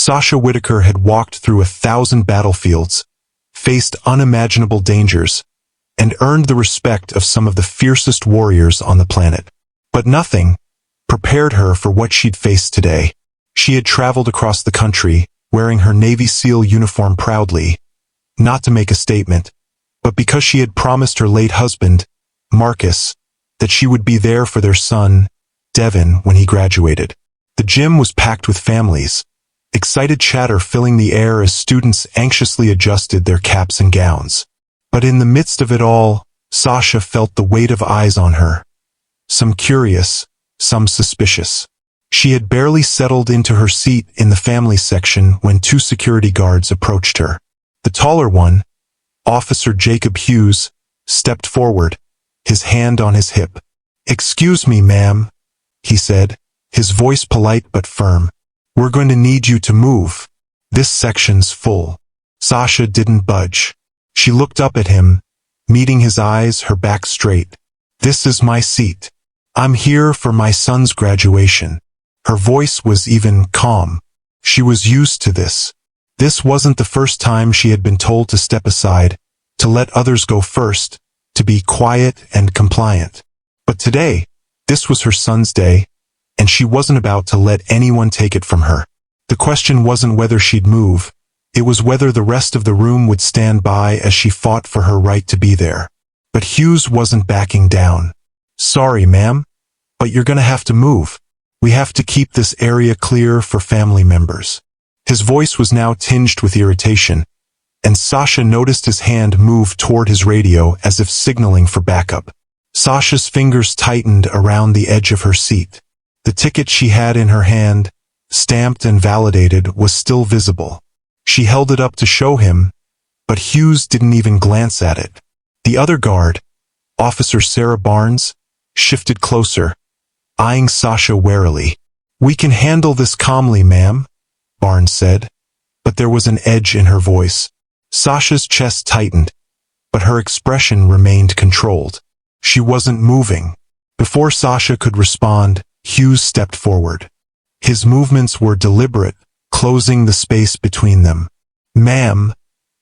Sasha Whitaker had walked through 1,000 battlefields, faced unimaginable dangers, and earned the respect of some of the fiercest warriors on the planet. But nothing prepared her for what she'd face today. She had traveled across the country, wearing her Navy SEAL uniform proudly, not to make a statement, but because she had promised her late husband, Marcus, that she would be there for their son, Devin, when he graduated. The gym was packed with families, excited chatter filling the air as students anxiously adjusted their caps and gowns. But in the midst of it all, Sasha felt the weight of eyes on her. Some curious, some suspicious. She had barely settled into her seat in the family section when 2 security guards approached her. The taller one, Officer Jacob Hughes, stepped forward, his hand on his hip. "Excuse me, ma'am," he said, his voice polite but firm. "We're going to need you to move. This section's full." Sasha didn't budge. She looked up at him, meeting his eyes, her back straight. "This is my seat. I'm here for my son's graduation." Her voice was even calm. She was used to this. This wasn't the first time she had been told to step aside, to let others go first, to be quiet and compliant. But today, this was her son's day, and she wasn't about to let anyone take it from her. The question wasn't whether she'd move, it was whether the rest of the room would stand by as she fought for her right to be there. But Hughes wasn't backing down. "Sorry, ma'am, but you're gonna have to move. We have to keep this area clear for family members." His voice was now tinged with irritation, and Sasha noticed his hand move toward his radio as if signaling for backup. Sasha's fingers tightened around the edge of her seat. The ticket she had in her hand, stamped and validated, was still visible. She held it up to show him, but Hughes didn't even glance at it. The other guard, Officer Sarah Barnes, shifted closer, eyeing Sasha warily. "We can handle this calmly, ma'am," Barnes said, but there was an edge in her voice. Sasha's chest tightened, but her expression remained controlled. She wasn't moving. Before Sasha could respond, Hughes stepped forward. His movements were deliberate, closing the space between them. "Ma'am,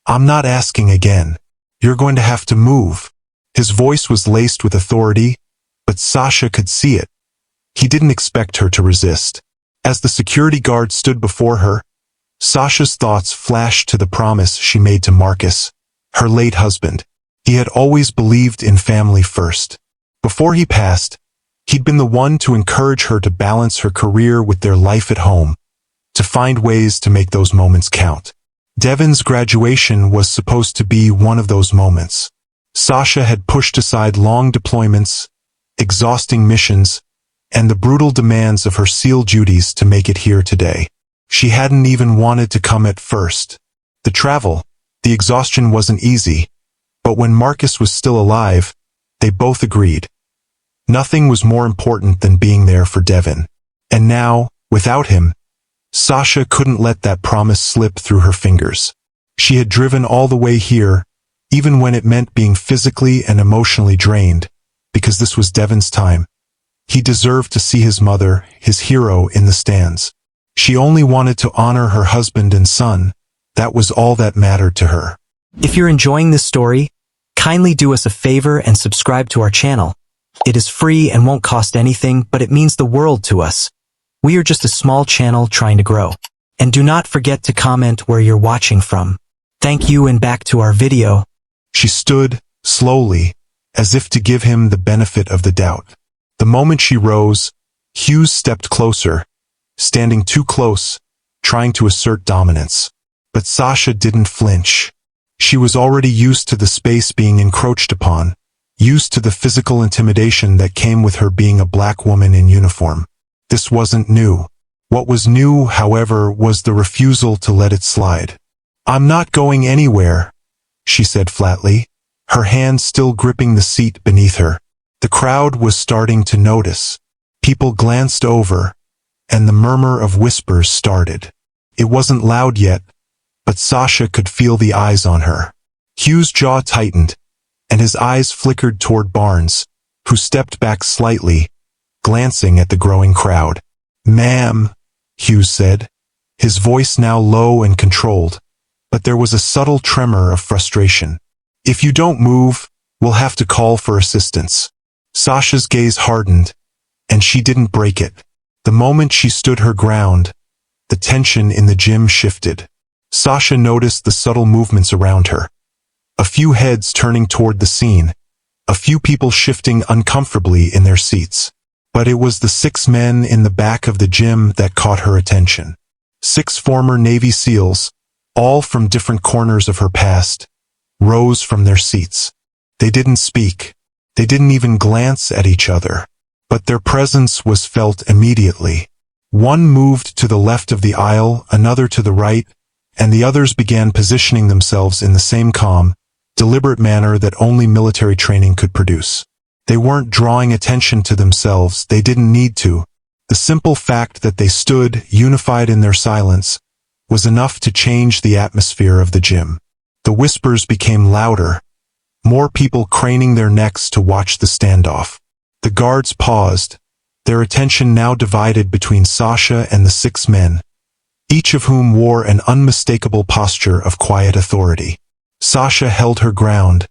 I'm not asking again. You're going to have to move." His voice was laced with authority, but Sasha could see it. He didn't expect her to resist. As the security guard stood before her, Sasha's thoughts flashed to the promise she made to Marcus, her late husband. He had always believed in family first. Before he passed, he'd been the one to encourage her to balance her career with their life at home, to find ways to make those moments count. Devin's graduation was supposed to be one of those moments. Sasha had pushed aside long deployments, exhausting missions, and the brutal demands of her SEAL duties to make it here today. She hadn't even wanted to come at first. The travel, the exhaustion wasn't easy, but when Marcus was still alive, they both agreed. Nothing was more important than being there for Devin. And now, without him, Sasha couldn't let that promise slip through her fingers. She had driven all the way here, even when it meant being physically and emotionally drained, because this was Devin's time. He deserved to see his mother, his hero, in the stands. She only wanted to honor her husband and son. That was all that mattered to her. If you're enjoying this story, kindly do us a favor and subscribe to our channel. It is free and won't cost anything, but it means the world to us. We are just a small channel trying to grow. And do not forget to comment where you're watching from. Thank you, and back to our video. She stood, slowly, as if to give him the benefit of the doubt. The moment she rose, Hughes stepped closer, standing too close, trying to assert dominance. But Sasha didn't flinch. She was already used to the space being encroached upon, used to the physical intimidation that came with her being a black woman in uniform. This wasn't new. What was new, however, was the refusal to let it slide. "I'm not going anywhere," she said flatly, her hand still gripping the seat beneath her. The crowd was starting to notice. People glanced over, and the murmur of whispers started. It wasn't loud yet, but Sasha could feel the eyes on her. Hughes' jaw tightened, and his eyes flickered toward Barnes, who stepped back slightly, glancing at the growing crowd. "Ma'am," Hughes said, his voice now low and controlled, but there was a subtle tremor of frustration. "If you don't move, we'll have to call for assistance." Sasha's gaze hardened, and she didn't break it. The moment she stood her ground, the tension in the gym shifted. Sasha noticed the subtle movements around her. A few heads turning toward the scene, a few people shifting uncomfortably in their seats. But it was the 6 men in the back of the gym that caught her attention. 6 former Navy SEALs, all from different corners of her past, rose from their seats. They didn't speak. They didn't even glance at each other. But their presence was felt immediately. One moved to the left of the aisle, another to the right, and the others began positioning themselves in the same calm, deliberate manner that only military training could produce. They weren't drawing attention to themselves, they didn't need to. The simple fact that they stood, unified in their silence, was enough to change the atmosphere of the gym. The whispers became louder, more people craning their necks to watch the standoff. The guards paused, their attention now divided between Sasha and the 6 men, each of whom wore an unmistakable posture of quiet authority. Sasha held her ground,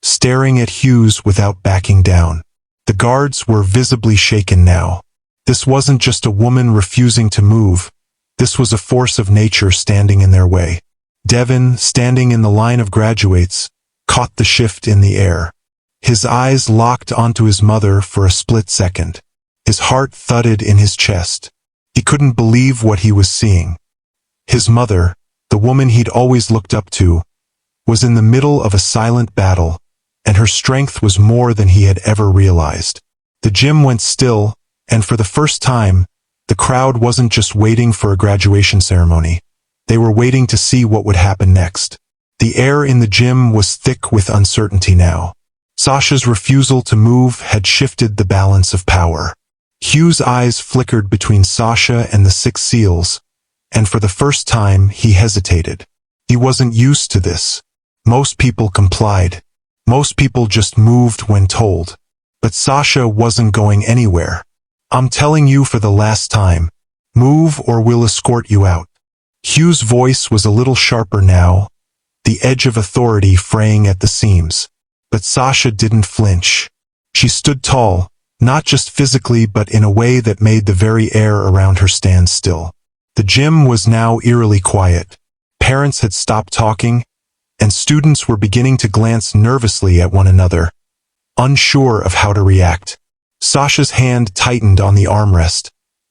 staring at Hughes without backing down. The guards were visibly shaken now. This wasn't just a woman refusing to move. This was a force of nature standing in their way. Devin, standing in the line of graduates, caught the shift in the air. His eyes locked onto his mother for a split second. His heart thudded in his chest. He couldn't believe what he was seeing. His mother, the woman he'd always looked up to, was in the middle of a silent battle, and her strength was more than he had ever realized. The gym went still, and for the first time, the crowd wasn't just waiting for a graduation ceremony. They were waiting to see what would happen next. The air in the gym was thick with uncertainty now. Sasha's refusal to move had shifted the balance of power. Hugh's eyes flickered between Sasha and the 6 SEALs, and for the first time he hesitated. He wasn't used to this. Most people complied. Most people just moved when told. But Sasha wasn't going anywhere. "I'm telling you for the last time. Move or we'll escort you out." Hugh's voice was a little sharper now, the edge of authority fraying at the seams. But Sasha didn't flinch. She stood tall, not just physically but in a way that made the very air around her stand still. The gym was now eerily quiet. Parents had stopped talking, and students were beginning to glance nervously at one another, unsure of how to react. Sasha's hand tightened on the armrest,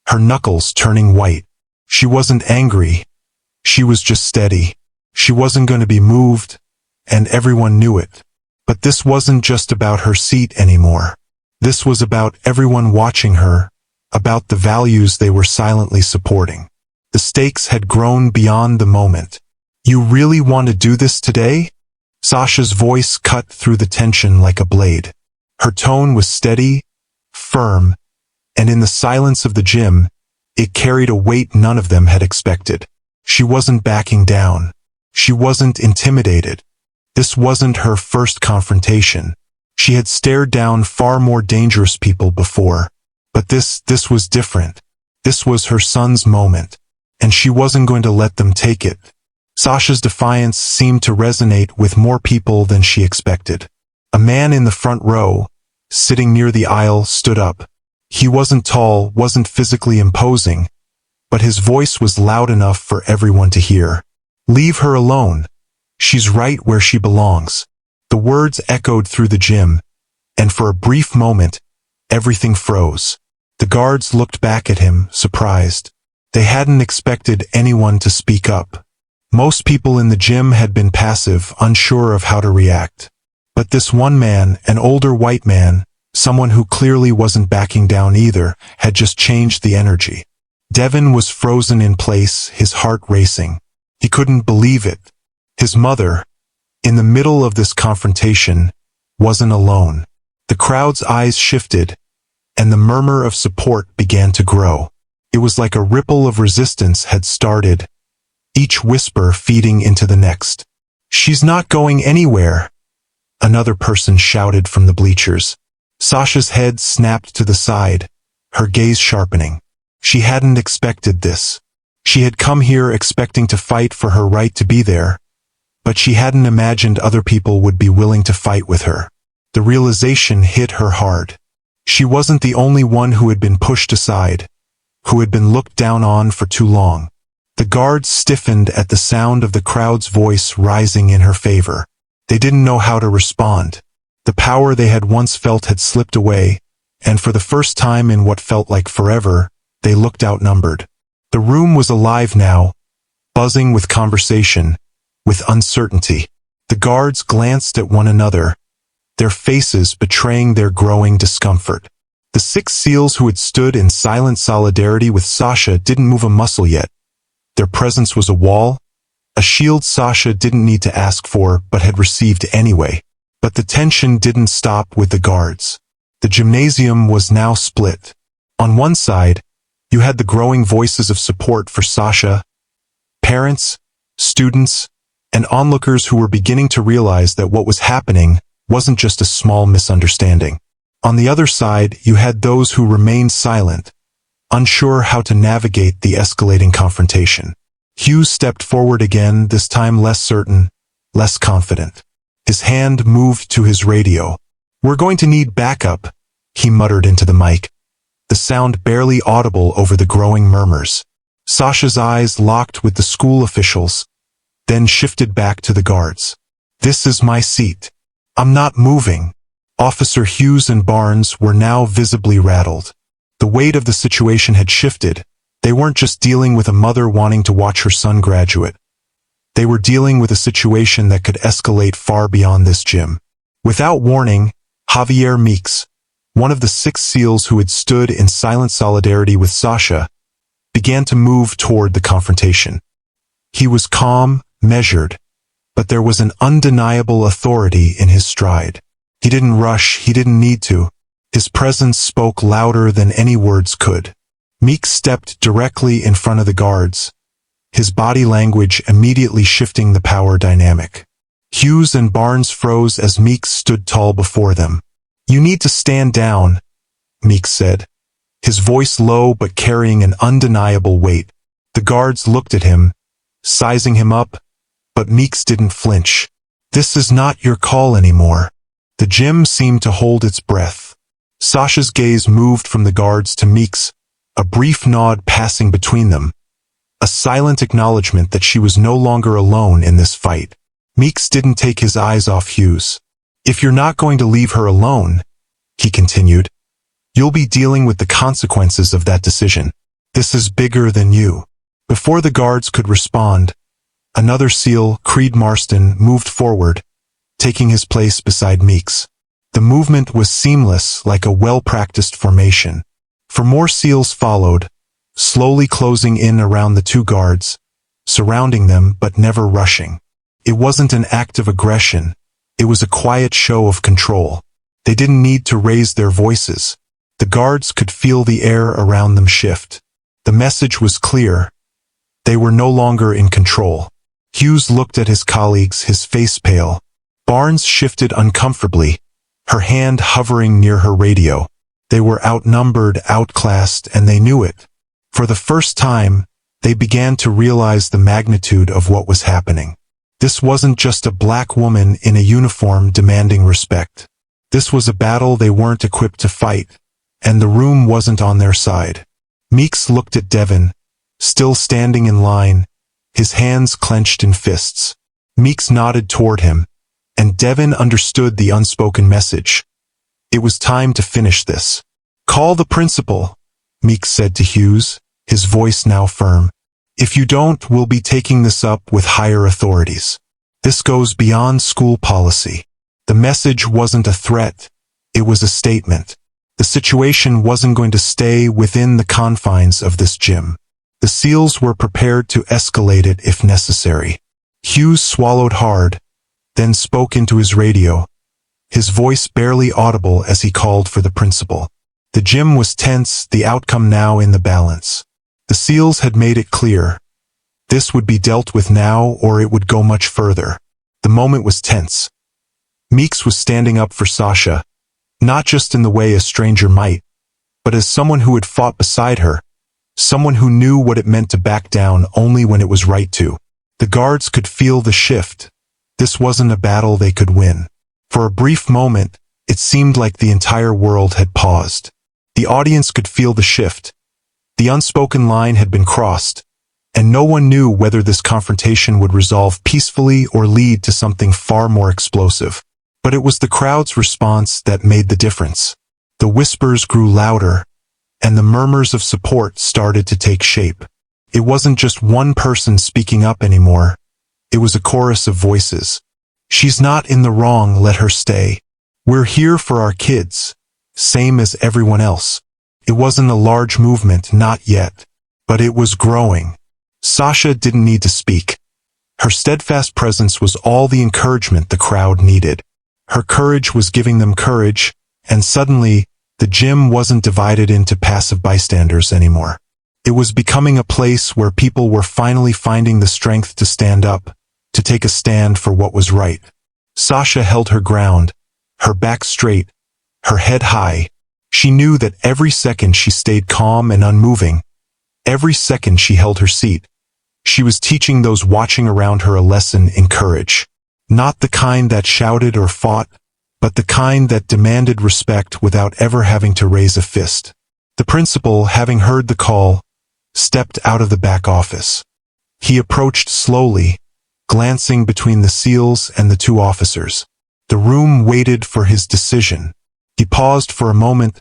her knuckles turning white. She wasn't angry. She was just steady. She wasn't going to be moved, and everyone knew it. But this wasn't just about her seat anymore. This was about everyone watching her, about the values they were silently supporting. The stakes had grown beyond the moment. "You really want to do this today?" Sasha's voice cut through the tension like a blade. Her tone was steady, firm, and in the silence of the gym, it carried a weight none of them had expected. She wasn't backing down. She wasn't intimidated. This wasn't her first confrontation. She had stared down far more dangerous people before. But this was different. This was her son's moment, and she wasn't going to let them take it. Sasha's defiance seemed to resonate with more people than she expected. A man in the front row, sitting near the aisle, stood up. He wasn't tall, wasn't physically imposing, but his voice was loud enough for everyone to hear. "Leave her alone. She's right where she belongs." The words echoed through the gym, and for a brief moment, everything froze. The guards looked back at him, surprised. They hadn't expected anyone to speak up. Most people in the gym had been passive, unsure of how to react. But this one man, an older white man, someone who clearly wasn't backing down either, had just changed the energy. Devin was frozen in place, his heart racing. He couldn't believe it. His mother, in the middle of this confrontation, wasn't alone. The crowd's eyes shifted, and the murmur of support began to grow. It was like a ripple of resistance had started, each whisper feeding into the next. "She's not going anywhere," another person shouted from the bleachers. Sasha's head snapped to the side, her gaze sharpening. She hadn't expected this. She had come here expecting to fight for her right to be there, but she hadn't imagined other people would be willing to fight with her. The realization hit her hard. She wasn't the only one who had been pushed aside, who had been looked down on for too long. The guards stiffened at the sound of the crowd's voice rising in her favor. They didn't know how to respond. The power they had once felt had slipped away, and for the first time in what felt like forever, they looked outnumbered. The room was alive now, buzzing with conversation, with uncertainty. The guards glanced at one another, their faces betraying their growing discomfort. The 6 SEALs who had stood in silent solidarity with Sasha didn't move a muscle yet. Their presence was a wall, a shield Sasha didn't need to ask for but had received anyway. But the tension didn't stop with the guards. The gymnasium was now split. On one side, you had the growing voices of support for Sasha, parents, students, and onlookers who were beginning to realize that what was happening wasn't just a small misunderstanding. On the other side, you had those who remained silent, unsure how to navigate the escalating confrontation. Hughes stepped forward again, this time less certain, less confident. His hand moved to his radio. "We're going to need backup," he muttered into the mic, the sound barely audible over the growing murmurs. Sasha's eyes locked with the school officials, then shifted back to the guards. "This is my seat. I'm not moving." Officer Hughes and Barnes were now visibly rattled. The weight of the situation had shifted. They weren't just dealing with a mother wanting to watch her son graduate. They were dealing with a situation that could escalate far beyond this gym. Without warning, Javier Meeks, one of the 6 SEALs who had stood in silent solidarity with Sasha, began to move toward the confrontation. He was calm, measured, but there was an undeniable authority in his stride. He didn't rush, he didn't need to. His presence spoke louder than any words could. Meeks stepped directly in front of the guards, his body language immediately shifting the power dynamic. Hughes and Barnes froze as Meeks stood tall before them. "You need to stand down," Meeks said, his voice low but carrying an undeniable weight. The guards looked at him, sizing him up, but Meeks didn't flinch. "This is not your call anymore." The gym seemed to hold its breath. Sasha's gaze moved from the guards to Meeks, a brief nod passing between them, a silent acknowledgement that she was no longer alone in this fight. Meeks didn't take his eyes off Hughes. "If you're not going to leave her alone," he continued, "you'll be dealing with the consequences of that decision. This is bigger than you." Before the guards could respond, another SEAL, Creed Marston, moved forward, taking his place beside Meeks. The movement was seamless, like a well-practiced formation. For more SEALs followed, slowly closing in around the 2 guards, surrounding them but never rushing. It wasn't an act of aggression, it was a quiet show of control. They didn't need to raise their voices. The guards could feel the air around them shift. The message was clear. They were no longer in control. Hughes looked at his colleagues, his face pale. Barnes shifted uncomfortably, her hand hovering near her radio. They were outnumbered, outclassed, and they knew it. For the first time, they began to realize the magnitude of what was happening. This wasn't just a black woman in a uniform demanding respect. This was a battle they weren't equipped to fight, and the room wasn't on their side. Meeks looked at Devin, still standing in line, his hands clenched in fists. Meeks nodded toward him, and Devin understood the unspoken message. It was time to finish this. "Call the principal," Meeks said to Hughes, his voice now firm. "If you don't, we'll be taking this up with higher authorities. This goes beyond school policy." The message wasn't a threat, it was a statement. The situation wasn't going to stay within the confines of this gym. The SEALs were prepared to escalate it if necessary. Hughes swallowed hard, then spoke into his radio, his voice barely audible as he called for the principal. The gym was tense, the outcome now in the balance. The SEALs had made it clear. This would be dealt with now or it would go much further. The moment was tense. Meeks was standing up for Sasha, not just in the way a stranger might, but as someone who had fought beside her, Someone who knew what it meant to back down only when it was right to. The guards could feel the shift. This wasn't a battle they could win. For a brief moment, it seemed like the entire world had paused. The audience could feel the shift. The unspoken line had been crossed, and no one knew whether this confrontation would resolve peacefully or lead to something far more explosive. But it was the crowd's response that made the difference. The whispers grew louder, and the murmurs of support started to take shape. It wasn't just one person speaking up anymore. It was a chorus of voices. She's not in the wrong, let her stay. We're here for our kids, same as everyone else. It wasn't a large movement, not yet, but it was growing. Sasha didn't need to speak. Her steadfast presence was all the encouragement the crowd needed. Her courage was giving them courage, and suddenly, the gym wasn't divided into passive bystanders anymore. It was becoming a place where people were finally finding the strength to stand up, to take a stand for what was right. Sasha held her ground, her back straight, her head high. She knew that every second she stayed calm and unmoving, every second she held her seat, she was teaching those watching around her a lesson in courage. Not the kind that shouted or fought, but the kind that demanded respect without ever having to raise a fist. The principal, having heard the call, stepped out of the back office. He approached slowly, glancing between the SEALs and the two officers. The room waited for his decision. He paused for a moment,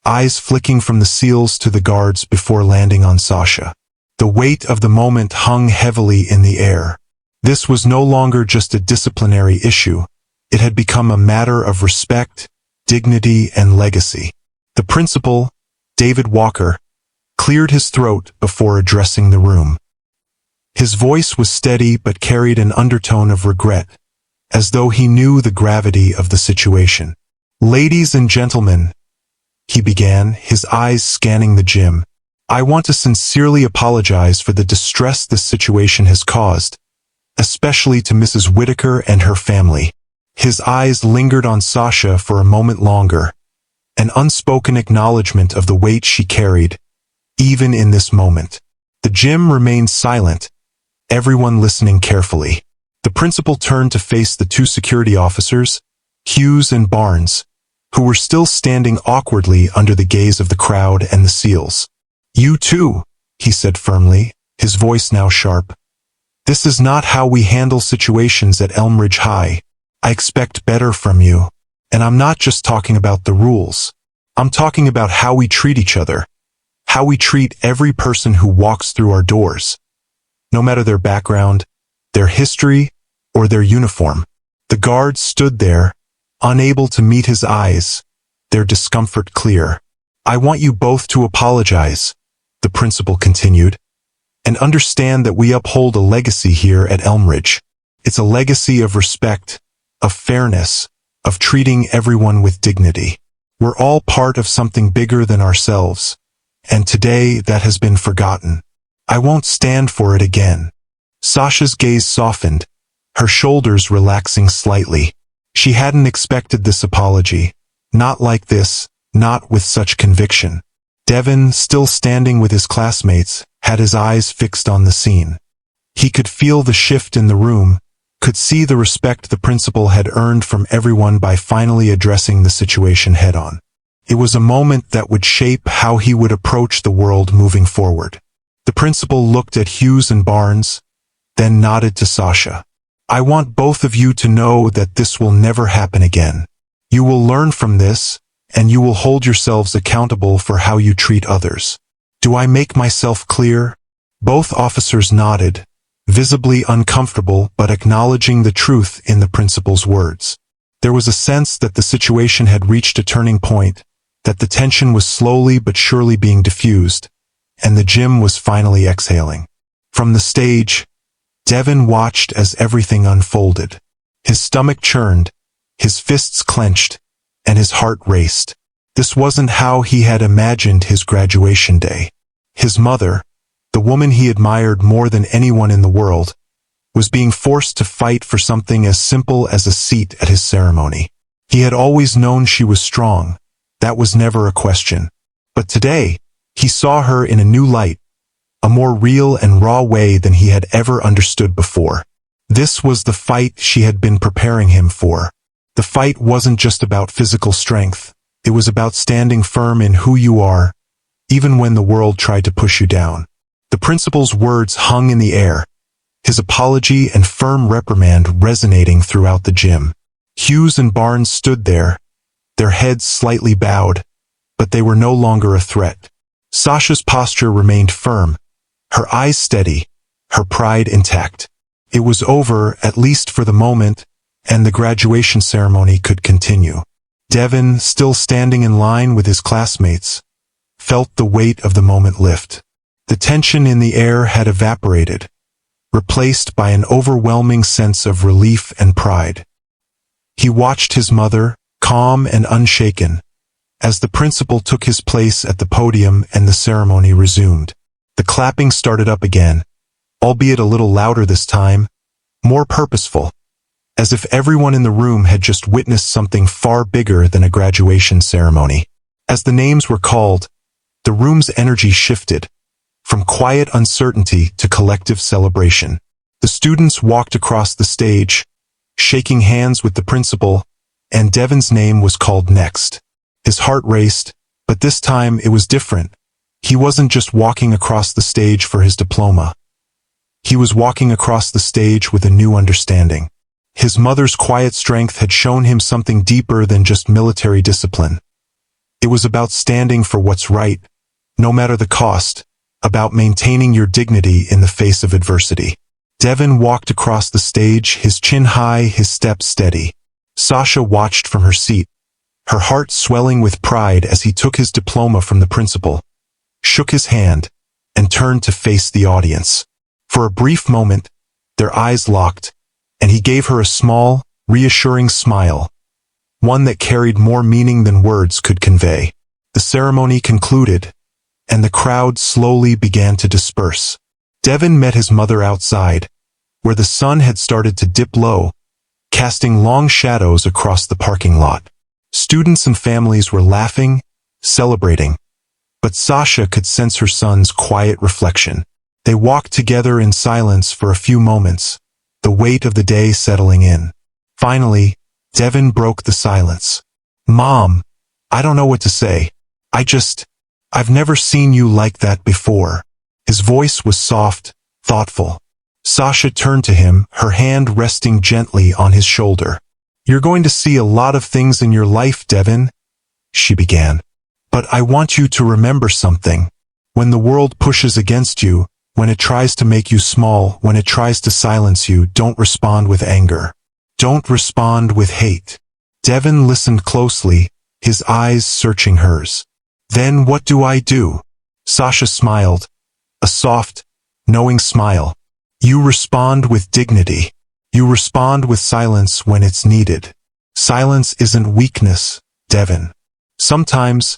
eyes flicking from the SEALs to the guards before landing on Sasha. The weight of the moment hung heavily in the air. This was no longer just a disciplinary issue. It had become a matter of respect, dignity, and legacy. The principal, David Walker, cleared his throat before addressing the room. His voice was steady but carried an undertone of regret, as though he knew the gravity of the situation. "Ladies and gentlemen," he began, his eyes scanning the gym, "I want to sincerely apologize for the distress this situation has caused, especially to Mrs. Whitaker and her family." His eyes lingered on Sasha for a moment longer, an unspoken acknowledgement of the weight she carried, even in this moment. The gym remained silent, everyone listening carefully. The principal turned to face the two security officers, Hughes and Barnes, who were still standing awkwardly under the gaze of the crowd and the SEALs. "You too," he said firmly, his voice now sharp. "This is not how we handle situations at Elmridge High. I expect better from you. And I'm not just talking about the rules. I'm talking about how we treat each other, how we treat every person who walks through our doors, no matter their background, their history, or their uniform." The guards stood there, unable to meet his eyes, their discomfort clear. "I want you both to apologize," the principal continued, "and understand that we uphold a legacy here at Elmridge. It's a legacy of respect, of fairness, of treating everyone with dignity. We're all part of something bigger than ourselves, and today that has been forgotten. I won't stand for it again." Sasha's gaze softened, her shoulders relaxing slightly. She hadn't expected this apology, not like this, not with such conviction. Devin, still standing with his classmates, had his eyes fixed on the scene. He could feel the shift in the room, could see the respect the principal had earned from everyone by finally addressing the situation head-on. It was a moment that would shape how he would approach the world moving forward. The principal looked at Hughes and Barnes, then nodded to Sasha. "I want both of you to know that this will never happen again. You will learn from this, and you will hold yourselves accountable for how you treat others. Do I make myself clear?" Both officers nodded, visibly uncomfortable but acknowledging the truth in the principal's words. There was a sense that the situation had reached a turning point, that the tension was slowly but surely being diffused, and the gym was finally exhaling. From the stage, Devin watched as everything unfolded. His stomach churned, his fists clenched, and his heart raced. This wasn't how he had imagined his graduation day. His mother, the woman he admired more than anyone in the world, was being forced to fight for something as simple as a seat at his ceremony. He had always known she was strong. That was never a question. But today, He saw her in a new light, a more real and raw way than he had ever understood before. This was the fight she had been preparing him for. The fight wasn't just about physical strength. It was about standing firm in who you are, even when the world tried to push you down. The principal's words hung in the air, his apology and firm reprimand resonating throughout the gym. Hughes and Barnes stood there, their heads slightly bowed, but they were no longer a threat. Sasha's posture remained firm, her eyes steady, her pride intact. It was over, at least for the moment, and the graduation ceremony could continue. Devin, still standing in line with his classmates, felt the weight of the moment lift. The tension in the air had evaporated, replaced by an overwhelming sense of relief and pride. He watched his mother, calm and unshaken, as the principal took his place at the podium and the ceremony resumed. The clapping started up again, albeit a little louder this time, more purposeful, as if everyone in the room had just witnessed something far bigger than a graduation ceremony. As the names were called, the room's energy shifted, from quiet uncertainty to collective celebration. The students walked across the stage, shaking hands with the principal, and Devin's name was called next. His heart raced, but this time it was different. He wasn't just walking across the stage for his diploma. He was walking across the stage with a new understanding. His mother's quiet strength had shown him something deeper than just military discipline. It was about standing for what's right, no matter the cost, about maintaining your dignity in the face of adversity. Devin walked across the stage, his chin high, his steps steady. Sasha watched from her seat, her heart swelling with pride as he took his diploma from the principal, shook his hand, and turned to face the audience. For a brief moment, their eyes locked, and he gave her a small, reassuring smile, one that carried more meaning than words could convey. The ceremony concluded, and the crowd slowly began to disperse. Devin met his mother outside, where the sun had started to dip low, casting long shadows across the parking lot. Students and families were laughing, celebrating, but Sasha could sense her son's quiet reflection. They walked together in silence for a few moments, the weight of the day settling in. Finally, Devin broke the silence. "Mom, I don't know what to say. I've never seen you like that before." His voice was soft, thoughtful. Sasha turned to him, her hand resting gently on his shoulder. "You're going to see a lot of things in your life, Devin," she began. "But I want you to remember something. When the world pushes against you, when it tries to make you small, when it tries to silence you, don't respond with anger. Don't respond with hate." Devin listened closely, his eyes searching hers. "Then what do I do?" Sasha smiled, a soft, knowing smile. "You respond with dignity. You respond with silence when it's needed. Silence isn't weakness, Devin. Sometimes,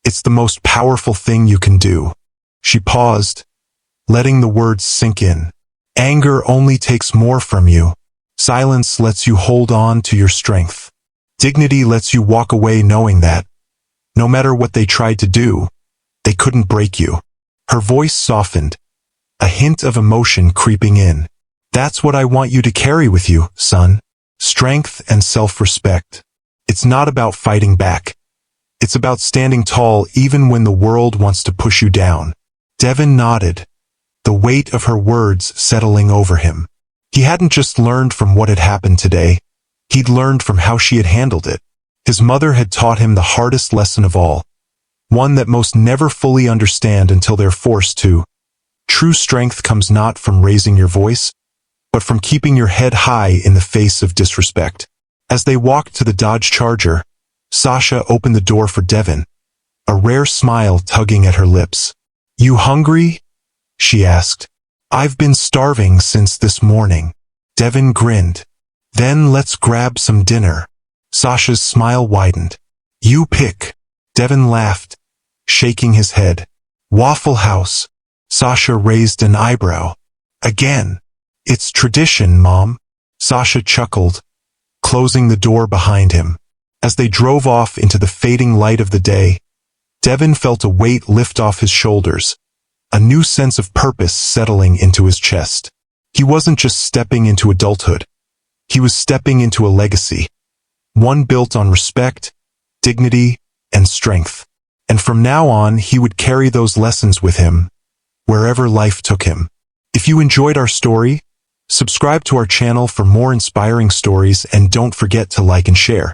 it's the most powerful thing you can do." She paused, letting the words sink in. "Anger only takes more from you. Silence lets you hold on to your strength. Dignity lets you walk away knowing that, no matter what they tried to do, they couldn't break you." Her voice softened, a hint of emotion creeping in. "That's what I want you to carry with you, son. Strength and self-respect. It's not about fighting back. It's about standing tall even when the world wants to push you down." Devin nodded, the weight of her words settling over him. He hadn't just learned from what had happened today. He'd learned from how she had handled it. His mother had taught him the hardest lesson of all, one that most never fully understand until they're forced to. True strength comes not from raising your voice, but from keeping your head high in the face of disrespect. As they walked to the Dodge Charger, Sasha opened the door for Devin, a rare smile tugging at her lips. "You hungry?" she asked. "I've been starving since this morning." Devin grinned. "Then let's grab some dinner." Sasha's smile widened. "You pick." Devin laughed, shaking his head. "Waffle House." Sasha raised an eyebrow. "Again." "It's tradition, Mom." Sasha chuckled, closing the door behind him. As they drove off into the fading light of the day, Devin felt a weight lift off his shoulders, a new sense of purpose settling into his chest. He wasn't just stepping into adulthood. He was stepping into a legacy, one built on respect, dignity, and strength. And from now on, he would carry those lessons with him, wherever life took him. If you enjoyed our story, subscribe to our channel for more inspiring stories and don't forget to like and share.